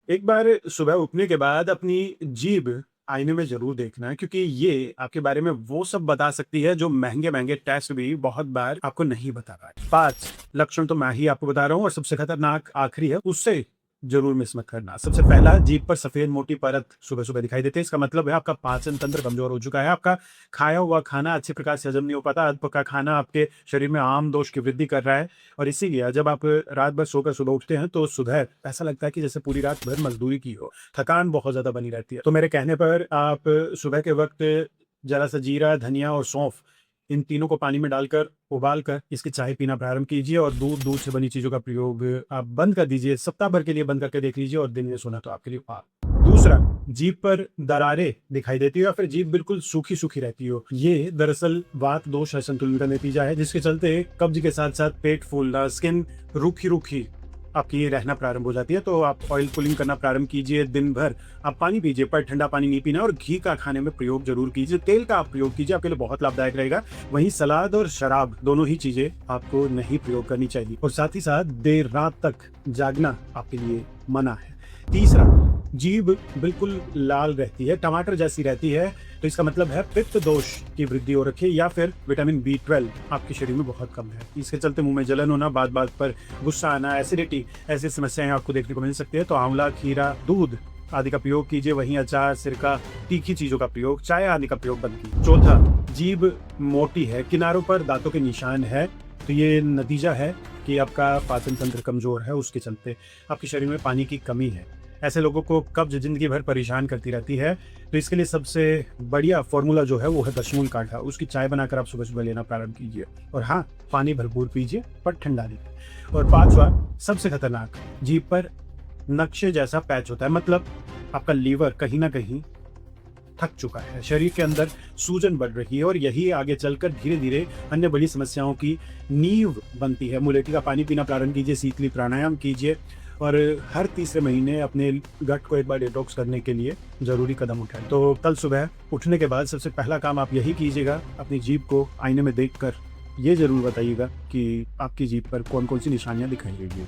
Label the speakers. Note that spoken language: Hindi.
Speaker 1: एक बार सुबह उठने के बाद अपनी जीभ आईने में ज़रूर देखना है, क्योंकि ये आपके बारे में वो सब बता सकती है जो महँगे-महँगे टेस्ट भी बहुत बार आपको नहीं बता पाए। 5 लक्षण तो मैं ही आपको बता रहा हूँ और सबसे खतरनाक आखिरी है, उससे ज़रूर मिस मत करना। सबसे पहला, जीभ पर सफ़ेद मोटी परत सुबह-सुबह दिखाई देती है। इसका मतलब है आपका पाचन तंत्र कमज़ोर हो चुका है, आपका खाया हुआ खाना अच्छे प्रकार से हज़म नहीं हो पाता, अधपका खाना आपके शरीर में आम दोष की वृद्धि कर रहा है और इसीलिए जब आप रात भर सोकर सुबह उठते हैं तो सुबह ऐसा लगता है कि जैसे पूरी रात भर मज़दूरी की हो, थकान बहुत ज़्यादा बनी रहती है। तो मेरे कहने पर आप सुबह के वक़्त ज़रा-सा जीरा, धनिया और सौंफ, इन तीनों को पानी में डालकर उबाल कर इसकी चाय पीना प्रारंभ कीजिए और दूध से बनी चीज़ों का प्रयोग आप बंद कर दीजिए। सप्ताह भर के लिए बंद करके देख लीजिए और दिन में सोना तो आपके लिए पाप। दूसरा, जीभ पर दरारें दिखाई देती हो या फिर जीभ बिल्कुल सूखी-सूखी रहती हो। ये दरअसल वात दोष असंतुलन का नतीजा है, जिसके चलते कब्ज़ के साथ-साथ पेट फूलना, स्किन रूखी-रूखी आपकी रहना प्रारंभ हो जाती है। तो आप ऑयल पुलिंग करना प्रारंभ कीजिए, दिन भर आप पानी पीजिए, पर ठंडा पानी नहीं पीना और घी का खाने में प्रयोग ज़रूर कीजिए, तेल का आप प्रयोग कीजिए, आपके लिए बहुत लाभदायक रहेगा। वहीं सलाद और शराब दोनों ही चीज़ें आपको नहीं प्रयोग करनी चाहिए और साथ ही साथ देर रात तक जागना आपके लिए मना है। तीसरा, जीभ बिल्कुल लाल रहती है, टमाटर जैसी रहती है, तो इसका मतलब है पित्त दोष की वृद्धि हो रखी है या फिर विटामिन B12 आपके शरीर में बहुत कम है। इसके चलते मुंह में जलन होना, बात-बात पर गुस्सा आना, एसिडिटी, ऐसी समस्याएं आपको देखने को मिल सकती है। तो आंवला, खीरा, दूध आदि का प्रयोग कीजिए। वहीं अचार, सिरका, तीखी चीजों का प्रयोग, चाय आदि का प्रयोग बंद कीजिए। चौथा, जीभ मोटी है, किनारों पर दांतों के निशान है, तो ये नतीजा है कि आपका पाचन तंत्र कमजोर है, उसके चलते आपके शरीर में पानी की कमी है। ऐसे लोगों को कब्ज जिंदगी भर परेशान करती रहती है, तो इसके लिए सबसे बढ़िया फॉर्मूला जो है वो है दशमूल काढ़ा। उसकी चाय बनाकर आप सुबह-सुबह लेना प्रारंभ कीजिए और हाँ, पानी भरपूर पीजिए पर ठंडा नहीं। और पांचवा, सबसे खतरनाक, जीभ पर नक्शे जैसा पैच होता है, मतलब आपका लीवर कहीं ना कहीं थक चुका है, शरीर के अंदर सूजन बढ़ रही है और यही आगे चलकर धीरे-धीरे अन्य बड़ी समस्याओं की नींव बनती है। मुलेठी का पानी पीना प्रारंभ कीजिए, शीतली प्राणायाम कीजिए और हर तीसरे महीने अपने गट को एक बार डिटॉक्स करने के लिए ज़रूरी कदम उठाएं। तो कल सुबह उठने के बाद सबसे पहला काम आप यही कीजिएगा, अपनी जीभ को आईने में देखकर ये ज़रूर बताइएगा कि आपकी जीभ पर कौन-कौन सी निशानियाँ दिखाई देंगी।